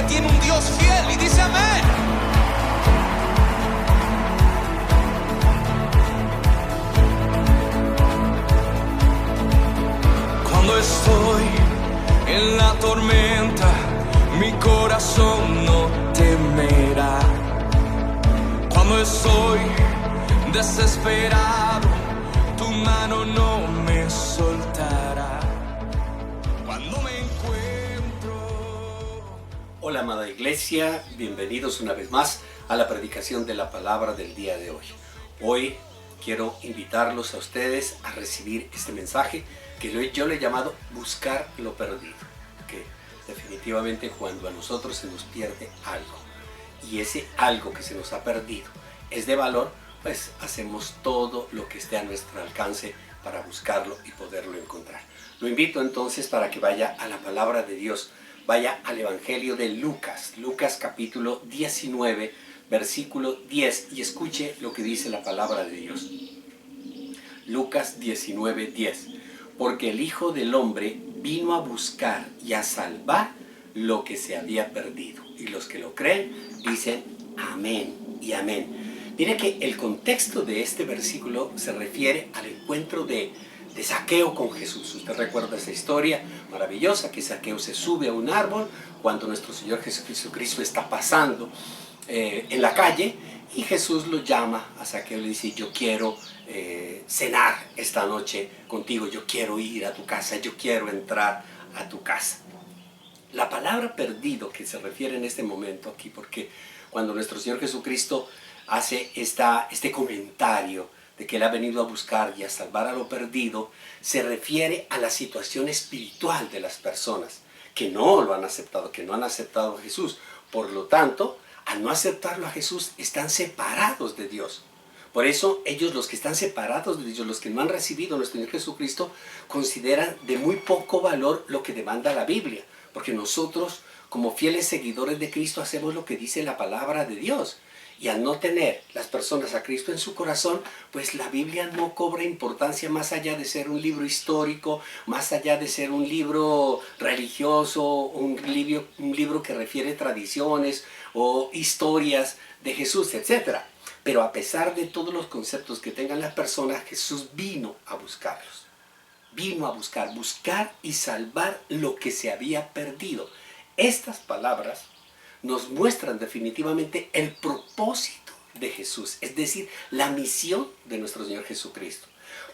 tiene un Dios fiel y dice amén. Cuando estoy en la tormenta, mi corazón no temerá. Cuando estoy desesperado, tu mano no me soltará. Cuando me encuentro... Hola amada iglesia, bienvenidos una vez más a la predicación de la palabra del día de hoy. Hoy quiero invitarlos a ustedes a recibir este mensaje que yo le he llamado buscar lo perdido. Que definitivamente cuando a nosotros se nos pierde algo y ese algo que se nos ha perdido es de valor, pues hacemos todo lo que esté a nuestro alcance para buscarlo y poderlo encontrar. Lo invito entonces para que vaya a la palabra de Dios, vaya al Evangelio de Lucas, Lucas capítulo 19, versículo 10, y escuche lo que dice la palabra de Dios. Lucas 19, 10. Porque el Hijo del Hombre vino a buscar y a salvar lo que se había perdido. Y los que lo creen dicen amén y amén. Mire que el contexto de este versículo se refiere al encuentro de Zaqueo con Jesús. Usted recuerda esa historia maravillosa que Zaqueo se sube a un árbol cuando nuestro Señor Jesucristo está pasando en la calle, y Jesús lo llama a Zaqueo y le dice: yo quiero cenar esta noche contigo, yo quiero ir a tu casa, yo quiero entrar a tu casa. La palabra perdido que se refiere en este momento aquí, porque cuando nuestro Señor Jesucristo hace este comentario de que Él ha venido a buscar y a salvar a lo perdido, se refiere a la situación espiritual de las personas que no lo han aceptado, que no han aceptado a Jesús. Por lo tanto, al no aceptarlo a Jesús, están separados de Dios. Por eso ellos, los que están separados de Dios, los que no han recibido a nuestro Señor Jesucristo, consideran de muy poco valor lo que demanda la Biblia. Porque nosotros, como fieles seguidores de Cristo, hacemos lo que dice la palabra de Dios. Y al no tener las personas a Cristo en su corazón, pues la Biblia no cobra importancia más allá de ser un libro histórico, más allá de ser un libro religioso, un libro que refiere tradiciones o historias de Jesús, etc. Pero a pesar de todos los conceptos que tengan las personas, Jesús vino a buscarlos. Vino a buscar y salvar lo que se había perdido. Estas palabras nos muestran definitivamente el propósito de Jesús, es decir, la misión de nuestro Señor Jesucristo.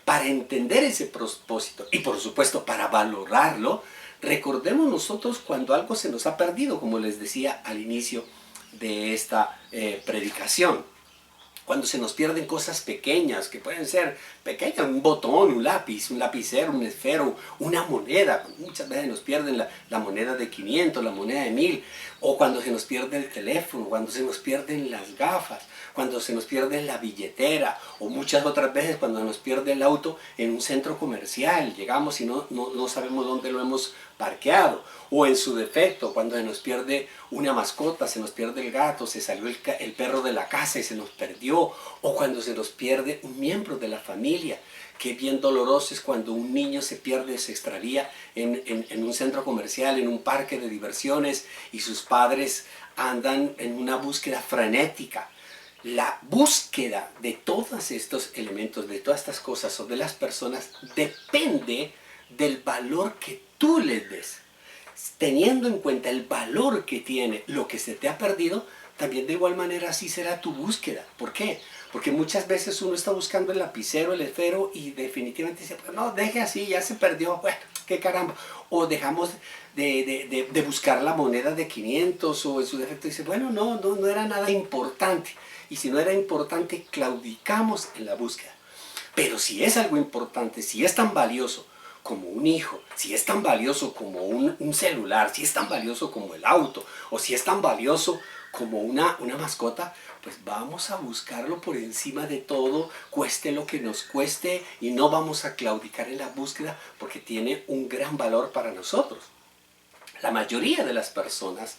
Para entender ese propósito y por supuesto para valorarlo, recordemos nosotros cuando algo se nos ha perdido, como les decía al inicio de esta predicación. Cuando se nos pierden cosas pequeñas, que pueden ser pequeñas, un botón, un lápiz, un lapicero, un esfero, una moneda. Muchas veces nos pierden la moneda de 500, la moneda de 1000. O cuando se nos pierde el teléfono, cuando se nos pierden las gafas, cuando se nos pierde la billetera. O muchas otras veces cuando nos pierde el auto en un centro comercial. Llegamos y no sabemos dónde lo hemos parqueado. O en su defecto, cuando se nos pierde una mascota, se nos pierde el gato, se salió el perro de la casa y se nos perdió. O cuando se nos pierde un miembro de la familia. Qué bien doloroso es cuando un niño se pierde, se extravía en un centro comercial, en un parque de diversiones, y sus padres andan en una búsqueda frenética. La búsqueda de todos estos elementos, de todas estas cosas o de las personas, depende del valor que tú les des. Teniendo en cuenta el valor que tiene lo que se te ha perdido, también de igual manera así será tu búsqueda. ¿Por qué? Porque muchas veces uno está buscando el lapicero, el esfero, y definitivamente dice: pues no, deje así, ya se perdió, bueno, qué caramba. O dejamos de buscar la moneda de 500, o en su defecto dice: bueno, no era nada importante. Y si no era importante, claudicamos en la búsqueda. Pero si es algo importante, si es tan valioso como un hijo, si es tan valioso como un celular, si es tan valioso como el auto, o si es tan valioso como una mascota, pues vamos a buscarlo por encima de todo, cueste lo que nos cueste, y no vamos a claudicar en la búsqueda porque tiene un gran valor para nosotros. La mayoría de las personas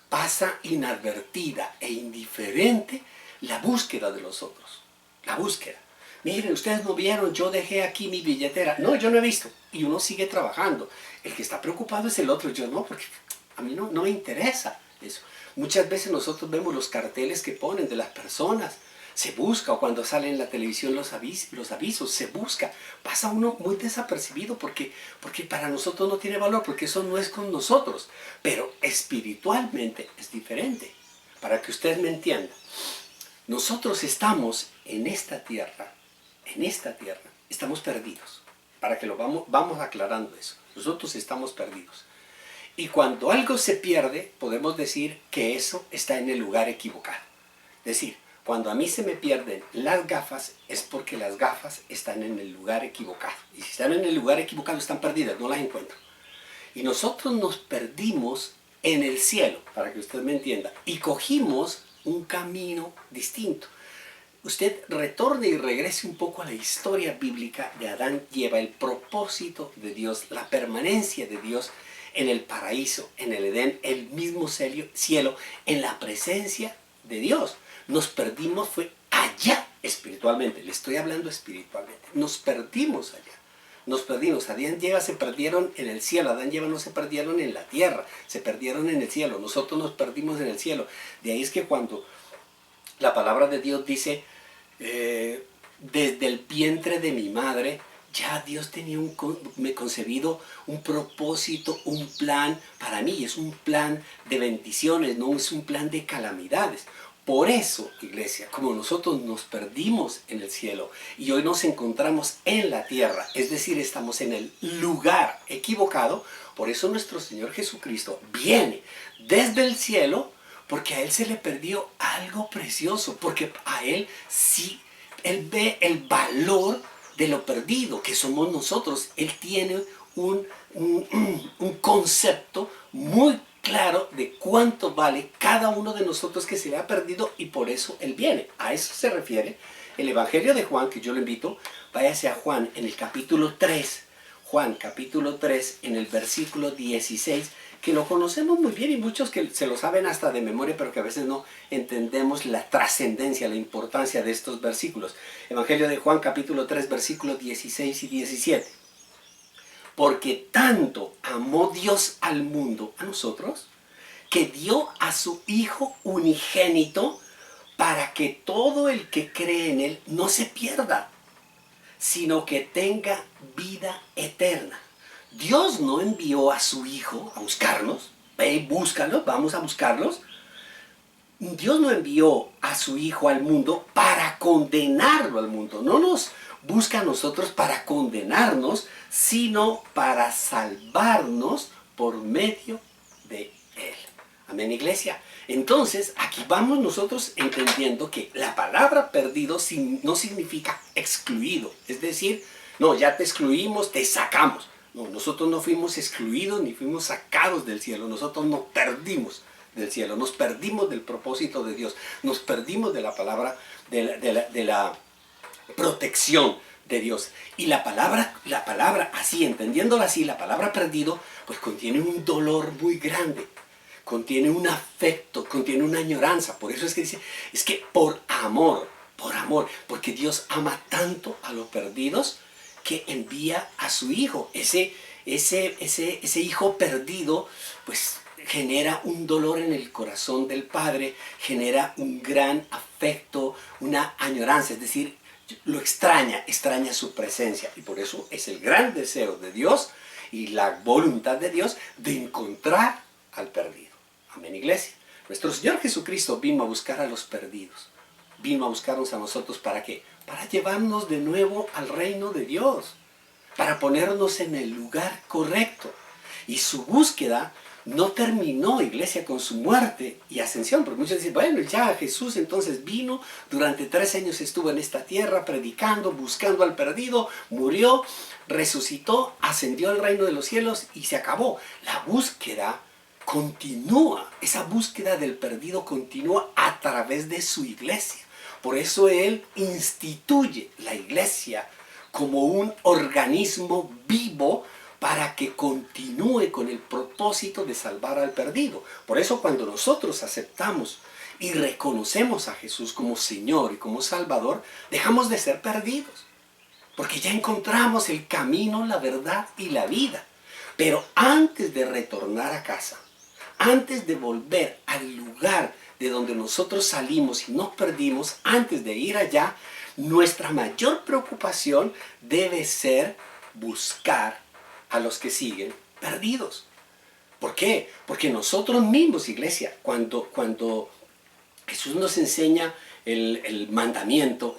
pasa inadvertida e indiferente la búsqueda de los otros. La búsqueda. Miren, ustedes no vieron, yo dejé aquí mi billetera. No, yo no he visto. Y uno sigue trabajando. El que está preocupado es el otro. Yo no, porque a mí no me interesa eso. Muchas veces nosotros vemos los carteles que ponen de las personas. Se busca, o cuando sale en la televisión los avisos, se busca. Pasa uno muy desapercibido porque para nosotros no tiene valor, porque eso no es con nosotros. Pero espiritualmente es diferente. Para que usted me entienda, nosotros estamos en esta tierra, estamos perdidos. Para que lo vamos aclarando eso. Nosotros estamos perdidos. Y cuando algo se pierde, podemos decir que eso está en el lugar equivocado. Es decir, cuando a mí se me pierden las gafas, es porque las gafas están en el lugar equivocado. Y si están en el lugar equivocado, están perdidas, no las encuentro. Y nosotros nos perdimos en el cielo, para que usted me entienda, y cogimos un camino distinto. Usted retorne y regrese un poco a la historia bíblica de Adán y Eva, el propósito de Dios, la permanencia de Dios en el paraíso, en el Edén, el mismo cielo, en la presencia de Dios. Nos perdimos, fue allá espiritualmente, le estoy hablando espiritualmente, nos perdimos allá. Nos perdimos, Adán y Eva se perdieron en el cielo, Adán y Eva no se perdieron en la tierra, se perdieron en el cielo, nosotros nos perdimos en el cielo. De ahí es que cuando la palabra de Dios dice, desde el vientre de mi madre, ya Dios tenía me concebido un propósito, un plan para mí, es un plan de bendiciones, no es un plan de calamidades. Por eso, iglesia, como nosotros nos perdimos en el cielo y hoy nos encontramos en la tierra, es decir, estamos en el lugar equivocado, por eso nuestro Señor Jesucristo viene desde el cielo, porque a Él se le perdió algo precioso, porque a Él sí, Él ve el valor de lo perdido, que somos nosotros. Él tiene un concepto muy claro de cuánto vale cada uno de nosotros que se le ha perdido y por eso Él viene. A eso se refiere el Evangelio de Juan, que yo lo invito, váyase a Juan en el capítulo 3, Juan capítulo 3 en el versículo 16, que lo conocemos muy bien y muchos que se lo saben hasta de memoria, pero que a veces no entendemos la trascendencia, la importancia de estos versículos. Evangelio de Juan capítulo 3 versículos 16 y 17. Porque tanto amó Dios al mundo, a nosotros, que dio a su Hijo unigénito para que todo el que cree en Él no se pierda, sino que tenga vida eterna. Dios no envió a su Hijo a buscarnos. Ve, búscalos, vamos a buscarlos. Dios no envió a su Hijo al mundo para condenarlo al mundo. No nos busca a nosotros para condenarnos, sino para salvarnos por medio de Él. Amén, iglesia. Entonces, aquí vamos nosotros entendiendo que la palabra perdido no significa excluido. Es decir, no, ya te excluimos, te sacamos. No, nosotros no fuimos excluidos ni fuimos sacados del cielo. Nosotros nos perdimos del cielo. Nos perdimos del propósito de Dios. Nos perdimos de la palabra, de la protección de Dios. Y la palabra, así, entendiéndola así, la palabra perdido, pues contiene un dolor muy grande. Contiene un afecto, contiene una añoranza. Por eso es que dice, es que por amor, porque Dios ama tanto a los perdidos, que envía a su Hijo. Ese Hijo perdido, pues genera un dolor en el corazón del Padre, genera un gran afecto, una añoranza, es decir, lo extraña su presencia. Y por eso es el gran deseo de Dios y la voluntad de Dios de encontrar al perdido. Amén, iglesia. Nuestro Señor Jesucristo vino a buscar a los perdidos. Vino a buscarnos a nosotros, ¿para qué? Para llevarnos de nuevo al reino de Dios, para ponernos en el lugar correcto. Y su búsqueda no terminó, iglesia, con su muerte y ascensión, porque muchos dicen, bueno, ya Jesús entonces vino, durante 3 años estuvo en esta tierra predicando, buscando al perdido, murió, resucitó, ascendió al reino de los cielos y se acabó. La búsqueda continúa, esa búsqueda del perdido continúa a través de su iglesia. Por eso Él instituye la iglesia como un organismo vivo para que continúe con el propósito de salvar al perdido. Por eso cuando nosotros aceptamos y reconocemos a Jesús como Señor y como Salvador, dejamos de ser perdidos. Porque ya encontramos el camino, la verdad y la vida. Pero antes de retornar a casa, antes de volver al lugar de donde nosotros salimos y nos perdimos, antes de ir allá, nuestra mayor preocupación debe ser buscar a los que siguen perdidos. ¿Por qué? Porque nosotros mismos, iglesia, cuando Jesús nos enseña el mandamiento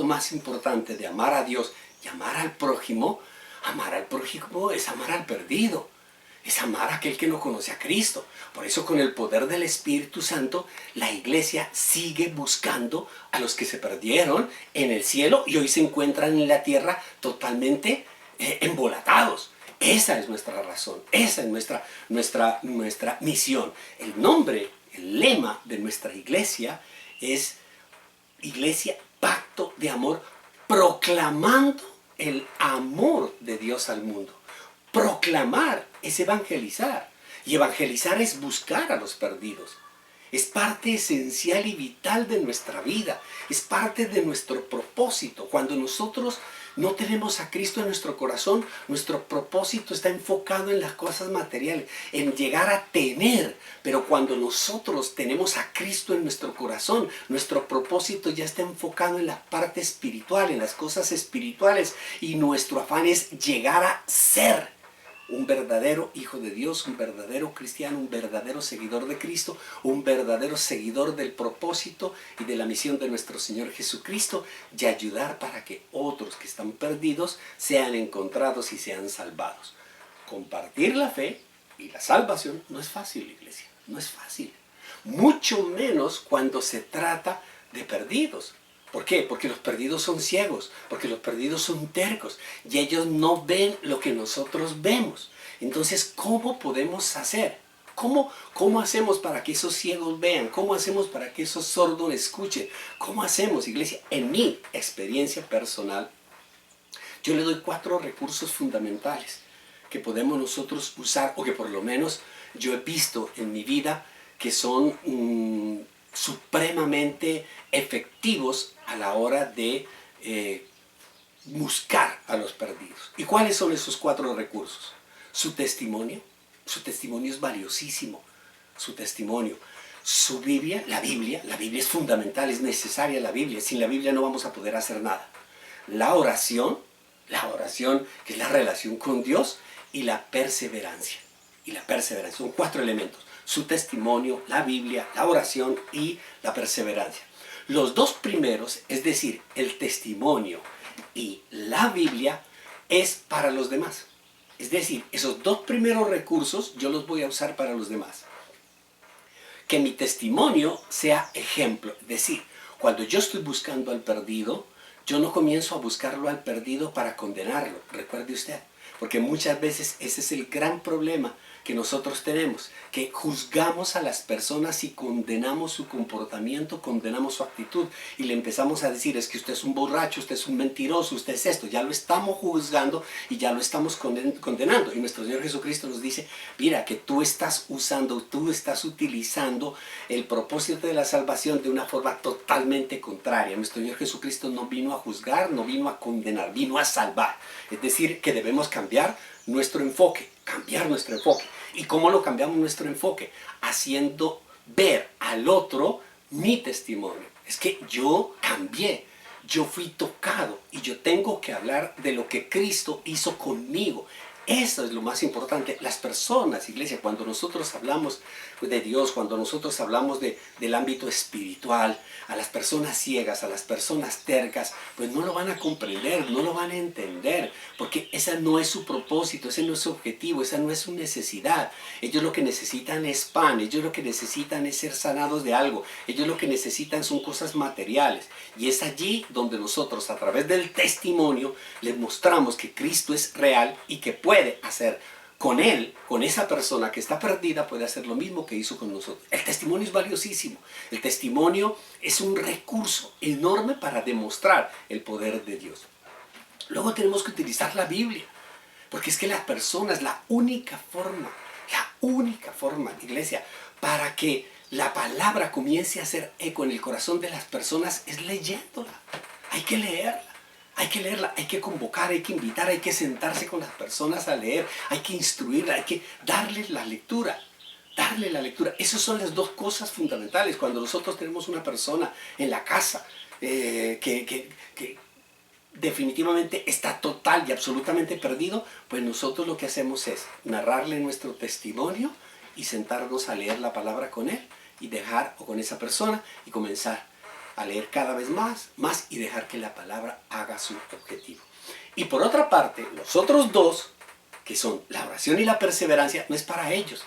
más importante de amar a Dios y amar al prójimo es amar al perdido, es amar a aquel que no conoce a Cristo. Por eso, con el poder del Espíritu Santo, la iglesia sigue buscando a los que se perdieron en el cielo y hoy se encuentran en la tierra totalmente embolatados. Esa es nuestra razón, esa es nuestra misión. El nombre, el lema de nuestra iglesia es Iglesia Pacto de Amor, proclamando el amor de Dios al mundo. Proclamar es evangelizar, y evangelizar es buscar a los perdidos. Es parte esencial y vital de nuestra vida, es parte de nuestro propósito. Cuando nosotros no tenemos a Cristo en nuestro corazón, nuestro propósito está enfocado en las cosas materiales, en llegar a tener. Pero cuando nosotros tenemos a Cristo en nuestro corazón, nuestro propósito ya está enfocado en la parte espiritual, en las cosas espirituales, y nuestro afán es llegar a ser un verdadero hijo de Dios, un verdadero cristiano, un verdadero seguidor de Cristo, un verdadero seguidor del propósito y de la misión de nuestro Señor Jesucristo, y ayudar para que otros que están perdidos sean encontrados y sean salvados. Compartir la fe y la salvación no es fácil, iglesia, no es fácil. Mucho menos cuando se trata de perdidos. ¿Por qué? Porque los perdidos son ciegos, porque los perdidos son tercos y ellos no ven lo que nosotros vemos. Entonces, ¿cómo podemos hacer? ¿Cómo hacemos para que esos ciegos vean? ¿Cómo hacemos para que esos sordos escuchen? ¿Cómo hacemos, iglesia? En mi experiencia personal, yo le doy 4 recursos fundamentales que podemos nosotros usar, o que por lo menos yo he visto en mi vida que son supremamente efectivos a la hora de buscar a los perdidos. ¿Y cuáles son esos 4 recursos? Su testimonio es valiosísimo, su testimonio. Su Biblia, la Biblia es fundamental, es necesaria la Biblia. Sin la Biblia no vamos a poder hacer nada. La oración que es la relación con Dios, y la perseverancia. Son 4 elementos: su testimonio, la Biblia, la oración y la perseverancia. Los 2 primeros, es decir, el testimonio y la Biblia, es para los demás. Es decir, esos 2 primeros recursos yo los voy a usar para los demás. Que mi testimonio sea ejemplo. Es decir, cuando yo estoy buscando al perdido, yo no comienzo a buscarlo al perdido para condenarlo. Recuerde usted. Porque muchas veces ese es el gran problema que nosotros tenemos, que juzgamos a las personas y condenamos su comportamiento, condenamos su actitud, y le empezamos a decir: es que usted es un borracho, usted es un mentiroso, usted es esto. Ya lo estamos juzgando y ya lo estamos condenando. Y nuestro Señor Jesucristo nos dice: mira, que tú estás utilizando el propósito de la salvación de una forma totalmente contraria. Nuestro Señor Jesucristo no vino a juzgar, no vino a condenar, vino a salvar. Es decir, que debemos cambiar nuestro enfoque. ¿Y cómo lo cambiamos nuestro enfoque? Haciendo ver al otro mi testimonio. Es que yo cambié, yo fui tocado y yo tengo que hablar de lo que Cristo hizo conmigo. Eso es lo más importante. Las personas, iglesia, cuando nosotros hablamos de Dios, cuando nosotros hablamos del ámbito espiritual, a las personas ciegas, a las personas tercas, pues no lo van a comprender, no lo van a entender, porque ese no es su propósito, ese no es su objetivo, esa no es su necesidad. Ellos lo que necesitan es pan, ellos lo que necesitan es ser sanados de algo, ellos lo que necesitan son cosas materiales. Y es allí donde nosotros, a través del testimonio, les mostramos que Cristo es real y que puede hacer con él, con esa persona que está perdida, puede hacer lo mismo que hizo con nosotros. El testimonio es valiosísimo. El testimonio es un recurso enorme para demostrar el poder de Dios. Luego tenemos que utilizar la Biblia, porque es que las personas, la única forma, iglesia, para que la palabra comience a hacer eco en el corazón de las personas es leyéndola. Hay que leerla. Hay que leerla, hay que convocar, hay que invitar, hay que sentarse con las personas a leer, hay que instruirla, hay que darles la lectura. darle la lectura. Esas son las dos cosas fundamentales. Cuando nosotros tenemos una persona en la casa que definitivamente está total y absolutamente perdido, pues nosotros lo que hacemos es narrarle nuestro testimonio y sentarnos a leer la palabra con él y dejar, o con esa persona, y comenzar a leer cada vez más y dejar que la palabra haga su objetivo. Y por otra parte, los otros dos, que son la oración y la perseverancia, no es para ellos.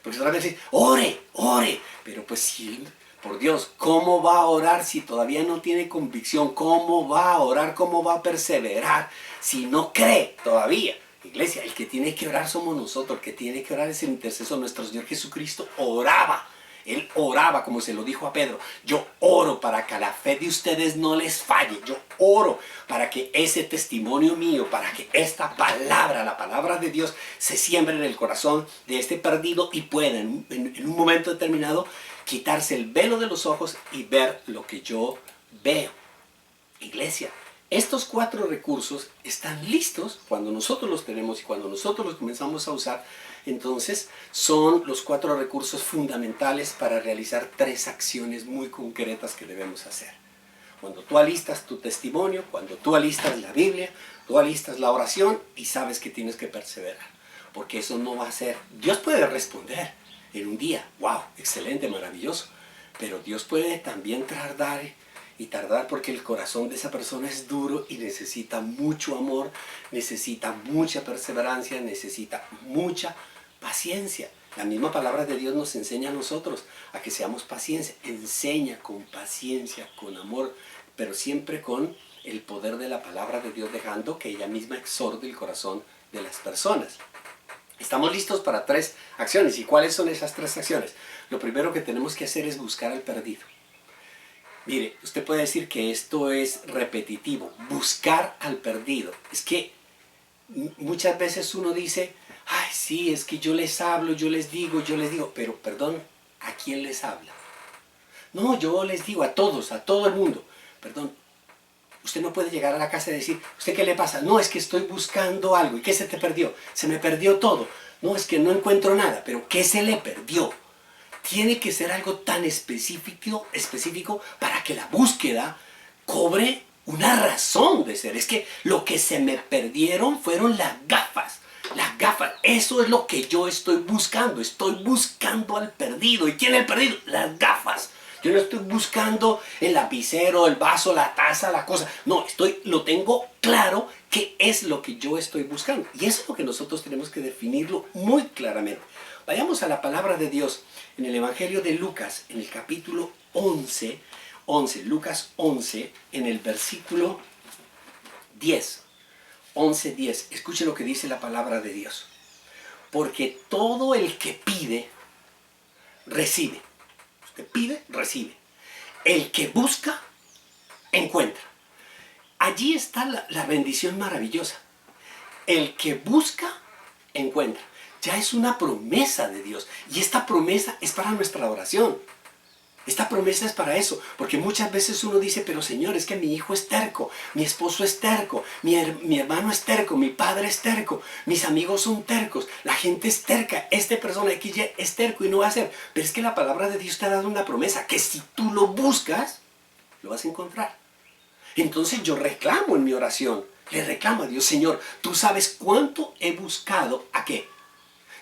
Porque otra vez dicen, ore, pero pues sí, por Dios, ¿cómo va a orar si todavía no tiene convicción? ¿Cómo va a orar? ¿Cómo va a perseverar si no cree todavía? Iglesia, el que tiene que orar somos nosotros, el que tiene que orar es el intercesor. Nuestro Señor Jesucristo oraba. Él oraba, como se lo dijo a Pedro. Yo oro para que la fe de ustedes no les falle. Yo oro para que ese testimonio mío, para que esta palabra, la palabra de Dios, se siembre en el corazón de este perdido y pueda en un momento determinado quitarse el velo de los ojos y ver lo que yo veo. Iglesia, estos 4 recursos están listos cuando nosotros los tenemos y cuando nosotros los comenzamos a usar. Entonces son los 4 recursos fundamentales para realizar 3 acciones muy concretas que debemos hacer. Cuando tú alistas tu testimonio, cuando tú alistas la Biblia, tú alistas la oración y sabes que tienes que perseverar. Porque eso no va a ser... Dios puede responder en un día, wow, excelente, maravilloso. Pero Dios puede también tardar porque el corazón de esa persona es duro y necesita mucho amor, necesita mucha perseverancia, necesita mucha paciencia. La misma palabra de Dios nos enseña a nosotros a que seamos pacientes. Enseña con paciencia, con amor, pero siempre con el poder de la palabra de Dios, dejando que ella misma exhorte el corazón de las personas. Estamos listos para 3 acciones. ¿Y cuáles son esas 3 acciones? Lo primero que tenemos que hacer es buscar al perdido. Mire, usted puede decir que esto es repetitivo, buscar al perdido. Es que muchas veces uno dice, ay, sí, es que yo les hablo, yo les digo, pero perdón, ¿a quién les habla? No, yo les digo a todos, a todo el mundo. Perdón, usted no puede llegar a la casa y decir, ¿usted qué le pasa? No, es que estoy buscando algo. ¿Y qué se te perdió? Se me perdió todo. No, es que no encuentro nada, pero ¿qué se le perdió? Tiene que ser algo tan específico para que la búsqueda cobre una razón de ser. Es que lo que se me perdieron fueron las gafas. Las gafas, eso es lo que yo estoy buscando. Estoy buscando al perdido. ¿Y quién es el perdido? Las gafas. Yo no estoy buscando el lapicero, el vaso, la taza, la cosa. No, lo tengo claro qué es lo que yo estoy buscando. Y eso es lo que nosotros tenemos que definirlo muy claramente. Vayamos a la palabra de Dios en el Evangelio de Lucas, en el capítulo 11, Lucas 11, en el versículo 10. 11:10. Escuche lo que dice la palabra de Dios. Porque todo el que pide, recibe. Usted pide, recibe. El que busca, encuentra. Allí está la bendición maravillosa. El que busca, encuentra. Ya es una promesa de Dios. Y esta promesa es para nuestra oración. Esta promesa es para eso. Porque muchas veces uno dice, pero Señor, es que mi hijo es terco, mi esposo es terco, mi hermano es terco, mi padre es terco, mis amigos son tercos, la gente es terca, esta persona aquí es terco y no va a hacer. Pero es que la palabra de Dios te ha dado una promesa, que si tú lo buscas, lo vas a encontrar. Entonces yo reclamo en mi oración, le reclamo a Dios, Señor, tú sabes cuánto he buscado, ¿a qué?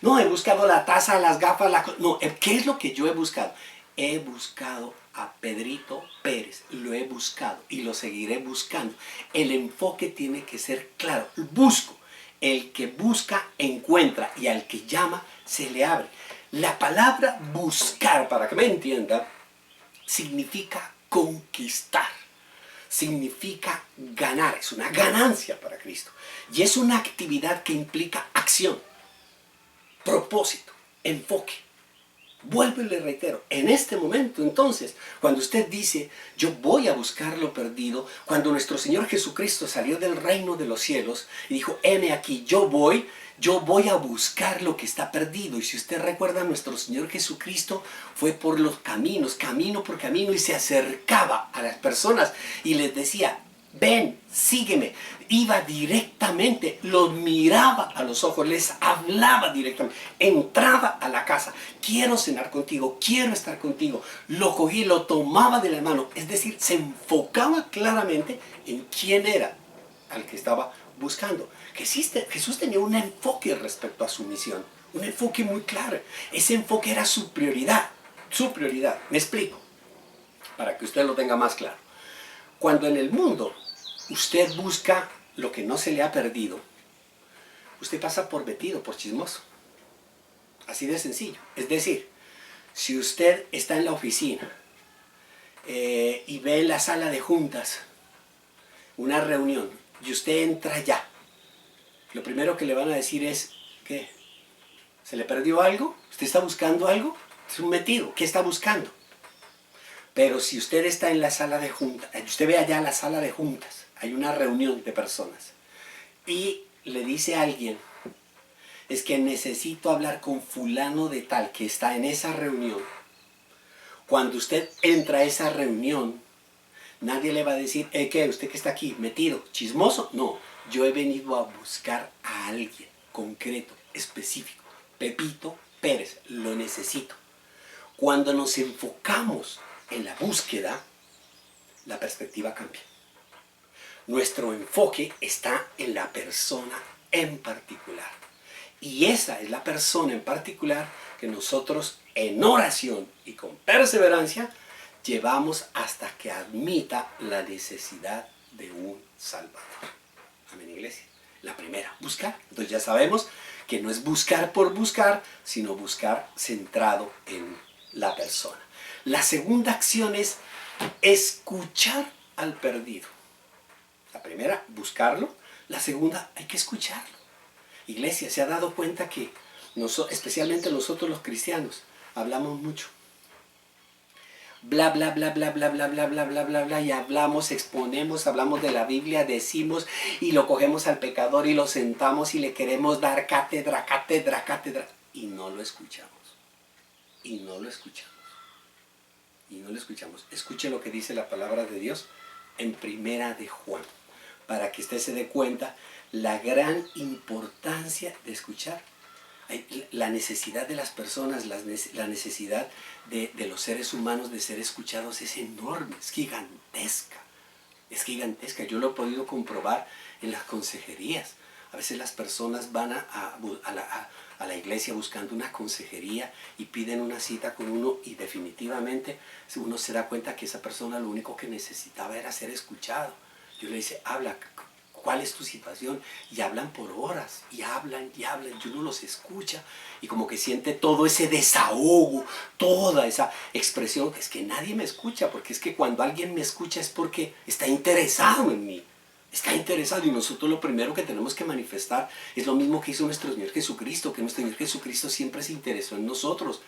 No, he buscado la taza, las gafas, no, ¿qué es lo que yo he buscado? He buscado a Pedrito Pérez, lo he buscado y lo seguiré buscando. El enfoque tiene que ser claro, busco. El que busca, encuentra, y al que llama, se le abre. La palabra buscar, para que me entienda, significa conquistar. Significa ganar, es una ganancia para Cristo. Y es una actividad que implica acción, propósito, enfoque. Vuelvo y le reitero, en este momento entonces, cuando usted dice, yo voy a buscar lo perdido, cuando nuestro Señor Jesucristo salió del reino de los cielos y dijo, heme aquí, yo voy a buscar lo que está perdido. Y si usted recuerda, nuestro Señor Jesucristo fue por los caminos, camino por camino, y se acercaba a las personas y les decía, ven, sígueme. Iba directamente, los miraba a los ojos, les hablaba directamente, entraba a la casa, quiero cenar contigo, quiero estar contigo. Lo cogí, lo tomaba de la mano, es decir, se enfocaba claramente en quién era al que estaba buscando. Jesús tenía un enfoque respecto a su misión, un enfoque muy claro. Ese enfoque era su prioridad, Me explico, para que usted lo tenga más claro. Cuando en el mundo usted busca lo que no se le ha perdido, usted pasa por metido, por chismoso. Así de sencillo. Es decir, si usted está en la oficina y ve en la sala de juntas una reunión y usted entra allá, lo primero que le van a decir es, ¿qué? ¿Se le perdió algo? ¿Usted está buscando algo? Es un metido. ¿Qué está buscando? Pero si usted está en la sala de juntas, usted ve allá la sala de juntas, hay una reunión de personas, y le dice a alguien, es que necesito hablar con fulano de tal que está en esa reunión. Cuando usted entra a esa reunión, nadie le va a decir, ¿qué? ¿Usted que está aquí metido? ¿Chismoso? No, yo he venido a buscar a alguien concreto, específico. Pepito Pérez, lo necesito. Cuando nos enfocamos en la búsqueda, la perspectiva cambia. Nuestro enfoque está en la persona en particular. Y esa es la persona en particular que nosotros en oración y con perseverancia llevamos hasta que admita la necesidad de un Salvador. Amén, iglesia. La primera, buscar. Entonces ya sabemos que no es buscar por buscar, sino buscar centrado en la persona. La segunda acción es escuchar al perdido. La primera, buscarlo. La segunda, hay que escucharlo. Iglesia, ¿se ha dado cuenta que especialmente nosotros los cristianos hablamos mucho? Bla, bla, bla, bla, bla, bla, bla, bla, bla, bla, bla, y hablamos, exponemos, hablamos de la Biblia, decimos, y lo cogemos al pecador y lo sentamos y le queremos dar cátedra, cátedra, cátedra, y no lo escuchamos. Y no lo escuchamos. Y no lo escuchamos. Escuche lo que dice la palabra de Dios en Primera de Juan, para que usted se dé cuenta la gran importancia de escuchar. La necesidad de las personas, la necesidad de los seres humanos de ser escuchados es enorme, es gigantesca. Es gigantesca. Yo lo he podido comprobar en las consejerías. A veces las personas van a la iglesia buscando una consejería y piden una cita con uno, y definitivamente uno se da cuenta que esa persona lo único que necesitaba era ser escuchado. Yo le dice, habla, ¿cuál es tu situación? Y hablan por horas, y hablan, y uno los escucha, y como que siente todo ese desahogo, toda esa expresión. Es que nadie me escucha, porque es que cuando alguien me escucha es porque está interesado en mí. Está interesado, y nosotros lo primero que tenemos que manifestar es lo mismo que hizo nuestro Señor Jesucristo, que nuestro Señor Jesucristo siempre se interesó en nosotros.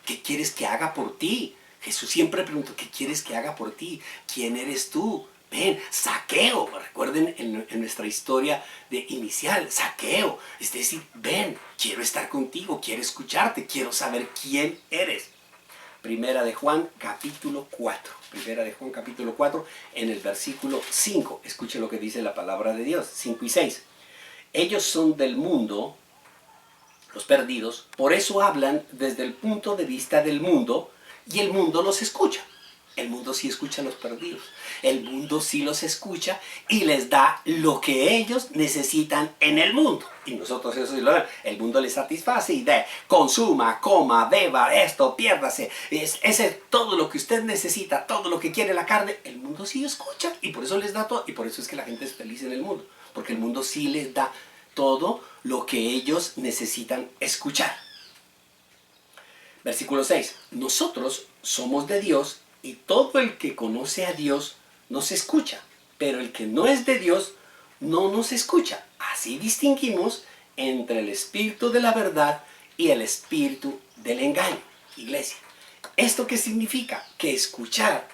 ¿Qué quieres que haga por ti? Jesús siempre preguntó, ¿qué quieres que haga por ti? ¿Quién eres tú? Ven, Zaqueo, recuerden en nuestra historia inicial, Zaqueo, es decir, ven, quiero estar contigo, quiero escucharte, quiero saber quién eres. Primera de Juan, capítulo 4. Primera de Juan, capítulo 4, en el versículo 5. Escuchen lo que dice la palabra de Dios, 5 y 6. Ellos son del mundo, los perdidos, por eso hablan desde el punto de vista del mundo, y el mundo los escucha. El mundo sí escucha a los perdidos. El mundo sí los escucha y les da lo que ellos necesitan en el mundo. Y nosotros eso sí lo vemos. El mundo les satisface y consuma, coma, beba, esto, piérdase. Ese es todo lo que usted necesita, todo lo que quiere la carne. El mundo sí escucha y por eso les da todo. Y por eso es que la gente es feliz en el mundo. Porque el mundo sí les da todo lo que ellos necesitan escuchar. Versículo 6. Nosotros somos de Dios, y todo el que conoce a Dios nos escucha, pero el que no es de Dios no nos escucha. Así distinguimos entre el espíritu de la verdad y el espíritu del engaño. Iglesia, ¿esto qué significa? Que escuchar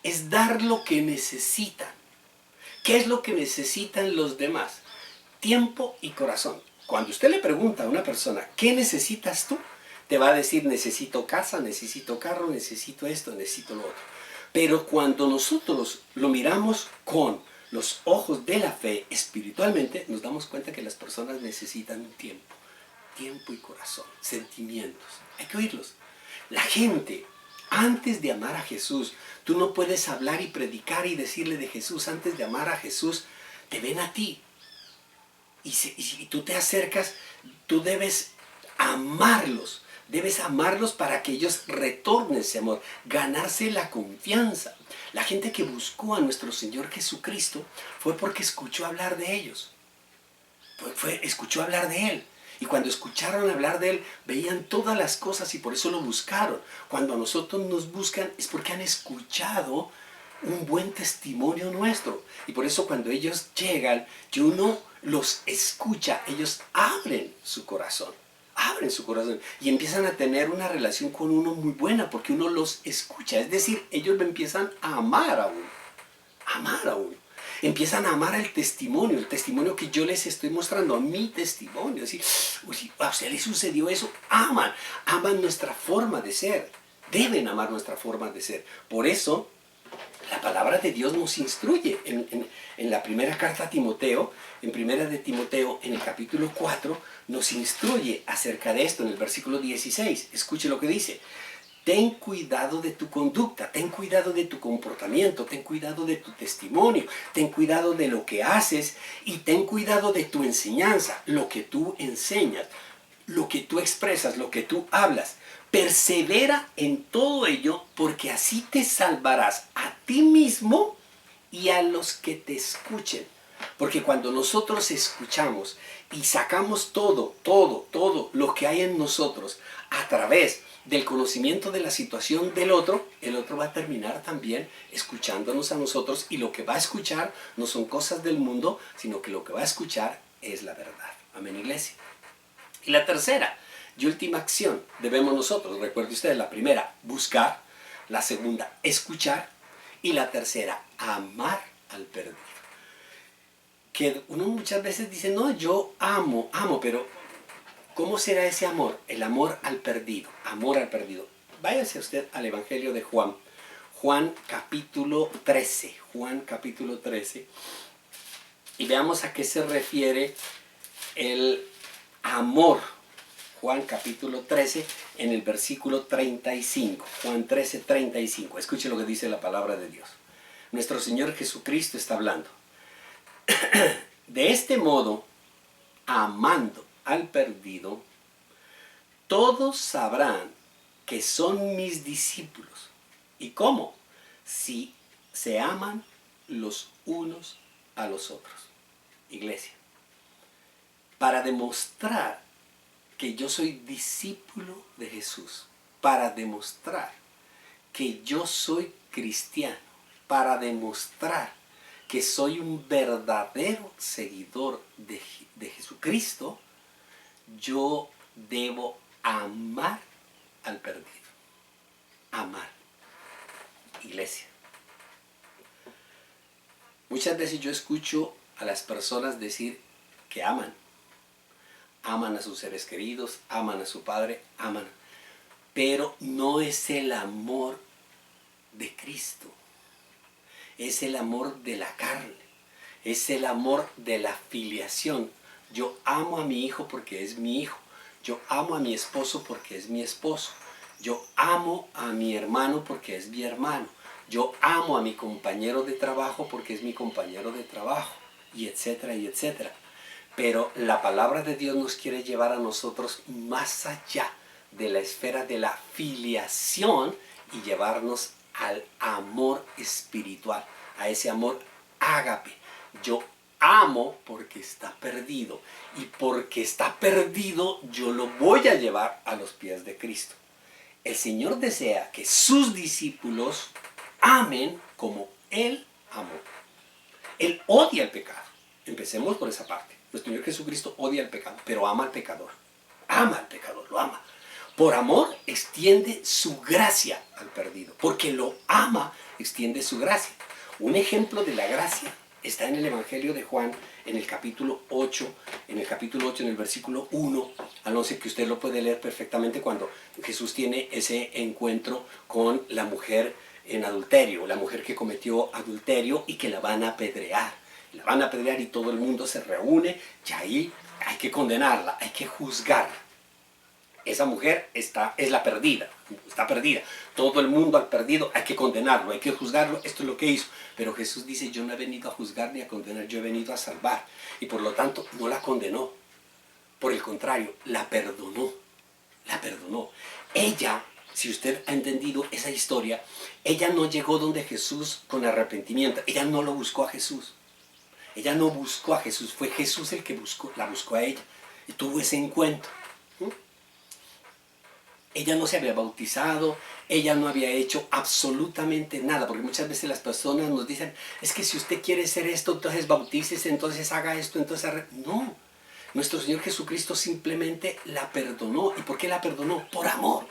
es dar lo que necesitan. ¿Qué es lo que necesitan los demás? Tiempo y corazón. Cuando usted le pregunta a una persona, ¿qué necesitas tú? Te va a decir, necesito casa, necesito carro, necesito esto, necesito lo otro. Pero cuando nosotros lo miramos con los ojos de la fe espiritualmente, nos damos cuenta que las personas necesitan tiempo y corazón, sentimientos. Hay que oírlos. La gente, antes de amar a Jesús, tú no puedes hablar y predicar y decirle de Jesús. Antes de amar a Jesús, te ven a ti. Y si tú te acercas, tú debes amarlos. Debes amarlos para que ellos retornen ese amor, ganarse la confianza. La gente que buscó a nuestro Señor Jesucristo fue porque escuchó hablar de ellos. Escuchó hablar de Él. Y cuando escucharon hablar de Él, veían todas las cosas y por eso lo buscaron. Cuando a nosotros nos buscan es porque han escuchado un buen testimonio nuestro. Y por eso cuando ellos llegan y uno los escucha, ellos abren su corazón y empiezan a tener una relación con uno muy buena porque uno los escucha. Es decir, ellos me empiezan a amar a uno. Empiezan a amar el testimonio que yo les estoy mostrando, a mi testimonio. Así, a usted le sucedió eso, aman nuestra forma de ser, deben amar nuestra forma de ser. Por eso, la palabra de Dios nos instruye en la primera carta a Timoteo, en primera de Timoteo, en el capítulo 4, nos instruye acerca de esto, en el versículo 16. Escuche lo que dice. Ten cuidado de tu conducta, ten cuidado de tu comportamiento, ten cuidado de tu testimonio, ten cuidado de lo que haces y ten cuidado de tu enseñanza, lo que tú enseñas, lo que tú expresas, lo que tú hablas. Persevera en todo ello porque así te salvarás a ti mismo y a los que te escuchen. Porque cuando nosotros escuchamos y sacamos todo lo que hay en nosotros a través del conocimiento de la situación del otro, el otro va a terminar también escuchándonos a nosotros y lo que va a escuchar no son cosas del mundo, sino que lo que va a escuchar es la verdad. Amén, iglesia. Y la tercera y última acción debemos nosotros, recuerde usted, la primera, buscar, la segunda, escuchar y la tercera, amar al perdido. Que uno muchas veces dice, no, yo amo, pero ¿cómo será ese amor? El amor al perdido, amor al perdido. Váyase usted al Evangelio de Juan, Juan capítulo 13, y veamos a qué se refiere el amor. Juan capítulo 13, en el versículo 35, Juan 13, 35. Escuche lo que dice la palabra de Dios. Nuestro Señor Jesucristo está hablando. De este modo, amando al perdido, todos sabrán que son mis discípulos. ¿Y cómo? Si se aman los unos a los otros. Iglesia, para demostrar que yo soy discípulo de Jesús, para demostrar que yo soy cristiano, para demostrar que soy un verdadero seguidor de Jesucristo, yo debo amar al perdido. Amar. Iglesia. Muchas veces yo escucho a las personas decir que aman a sus seres queridos, aman a su padre, pero no es el amor de Cristo. Es el amor de la carne, es el amor de la filiación. Yo amo a mi hijo porque es mi hijo, yo amo a mi esposo porque es mi esposo, yo amo a mi hermano porque es mi hermano, yo amo a mi compañero de trabajo porque es mi compañero de trabajo, y etcétera, y etcétera. Pero la palabra de Dios nos quiere llevar a nosotros más allá de la esfera de la filiación y llevarnos al amor espiritual, a ese amor ágape. Yo amo porque está perdido y porque está perdido yo lo voy a llevar a los pies de Cristo. El Señor desea que sus discípulos amen como Él amó. Él odia el pecado. Empecemos por esa parte. Nuestro Señor Jesucristo odia el pecado, pero ama al pecador. Ama al pecador, lo ama. Por amor extiende su gracia al perdido. Porque lo ama, extiende su gracia. Un ejemplo de la gracia está en el Evangelio de Juan, en el capítulo 8, en el versículo 1 al 11, que usted lo puede leer perfectamente cuando Jesús tiene ese encuentro con la mujer en adulterio, la mujer que cometió adulterio y que la van a apedrear. la van a apedrear y todo el mundo se reúne y ahí hay que condenarla, hay que juzgarla. Esa mujer es la perdida, está perdida. Todo el mundo ha perdido, hay que condenarlo, hay que juzgarlo, esto es lo que hizo. Pero Jesús dice, yo no he venido a juzgar ni a condenar, yo he venido a salvar. Y por lo tanto no la condenó, por el contrario, la perdonó, la perdonó. Ella, si usted ha entendido esa historia, ella no llegó donde Jesús con arrepentimiento, ella no lo buscó a Jesús. Ella no buscó a Jesús, fue Jesús el que la buscó a ella y tuvo ese encuentro. Ella no se había bautizado, ella no había hecho absolutamente nada, porque muchas veces las personas nos dicen, es que si usted quiere hacer esto, entonces bautícese, entonces haga esto, entonces haga... No, nuestro Señor Jesucristo simplemente la perdonó. ¿Y por qué la perdonó? Por amor.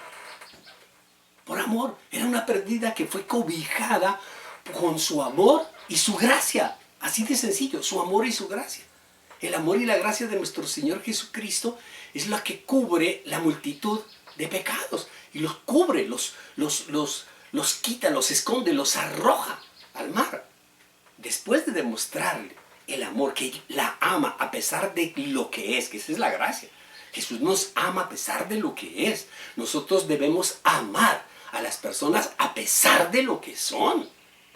Por amor. Era una perdida que fue cobijada con su amor y su gracia. Así de sencillo, su amor y su gracia. El amor y la gracia de nuestro Señor Jesucristo es la que cubre la multitud de pecados y los cubre, los quita, los esconde, los arroja al mar. Después de demostrarle el amor, que la ama a pesar de lo que es, que esa es la gracia. Jesús nos ama a pesar de lo que es. Nosotros debemos amar a las personas a pesar de lo que son.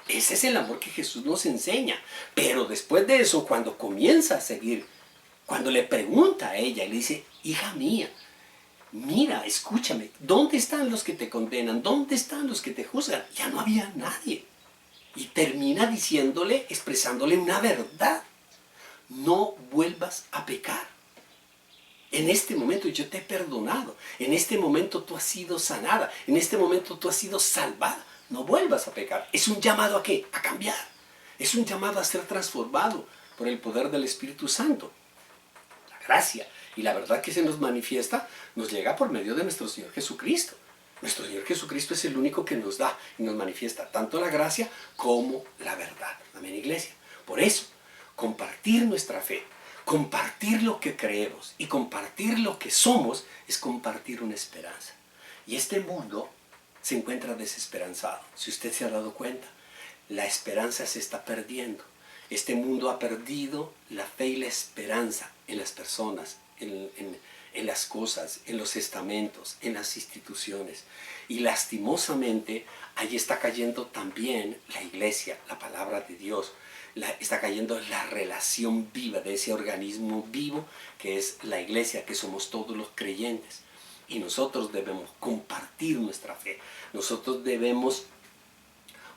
Ese es el amor que Jesús nos enseña. Pero después de eso, cuando comienza a seguir, cuando le pregunta a ella y le dice, hija mía, mira, escúchame, ¿dónde están los que te condenan? ¿Dónde están los que te juzgan? Ya no había nadie. Y termina diciéndole, expresándole una verdad. No vuelvas a pecar. En este momento yo te he perdonado. En este momento tú has sido sanada. En este momento tú has sido salvada. No vuelvas a pecar. Es un llamado ¿a qué? A cambiar. Es un llamado a ser transformado por el poder del Espíritu Santo. La gracia y la verdad que se nos manifiesta nos llega por medio de nuestro Señor Jesucristo. Nuestro Señor Jesucristo es el único que nos da y nos manifiesta tanto la gracia como la verdad. Amén, iglesia. Por eso, compartir nuestra fe, compartir lo que creemos y compartir lo que somos es compartir una esperanza. Y este mundo se encuentra desesperanzado. Si usted se ha dado cuenta, la esperanza se está perdiendo. Este mundo ha perdido la fe y la esperanza en las personas, en las cosas, en los estamentos, en las instituciones. Y lastimosamente, ahí está cayendo también la iglesia, la palabra de Dios. Está cayendo la relación viva de ese organismo vivo que es la iglesia, que somos todos los creyentes. Y nosotros debemos compartir nuestra fe. Nosotros debemos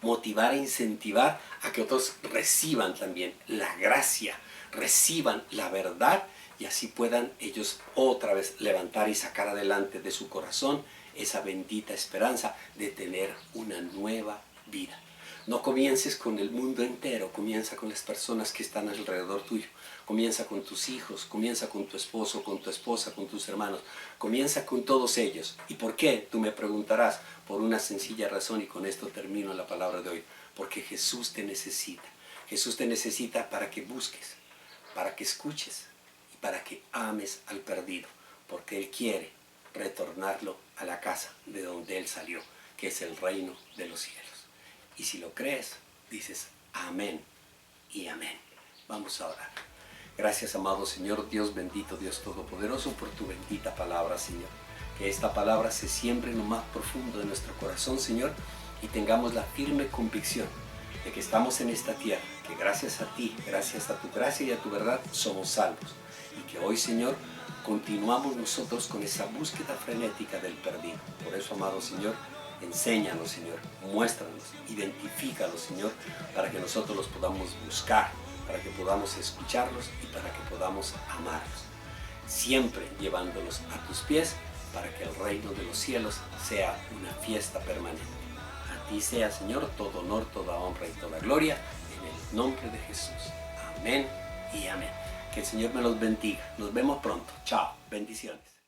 motivar e incentivar a que otros reciban también la gracia, reciban la verdad y así puedan ellos otra vez levantar y sacar adelante de su corazón esa bendita esperanza de tener una nueva vida. No comiences con el mundo entero, comienza con las personas que están alrededor tuyo. Comienza con tus hijos, comienza con tu esposo, con tu esposa, con tus hermanos. Comienza con todos ellos. ¿Y por qué? Tú me preguntarás. Por una sencilla razón, y con esto termino la palabra de hoy. Porque Jesús te necesita. Jesús te necesita para que busques, para que escuches y para que ames al perdido. Porque Él quiere retornarlo a la casa de donde Él salió, que es el reino de los cielos. Y si lo crees, dices amén y amén. Vamos a orar. Gracias, amado Señor, Dios bendito, Dios todopoderoso, por tu bendita palabra, Señor. Que esta palabra se siembre en lo más profundo de nuestro corazón, Señor, y tengamos la firme convicción de que estamos en esta tierra, que gracias a ti, gracias a tu gracia y a tu verdad, somos salvos. Y que hoy, Señor, continuamos nosotros con esa búsqueda frenética del perdido. Por eso, amado Señor, enséñanos, Señor, muéstranos, identifícalos, Señor, para que nosotros los podamos buscar, para que podamos escucharlos y para que podamos amarlos. Siempre llevándolos a tus pies para que el reino de los cielos sea una fiesta permanente. A ti sea, Señor, todo honor, toda honra y toda gloria, en el nombre de Jesús. Amén y amén. Que el Señor me los bendiga. Nos vemos pronto. Chao. Bendiciones.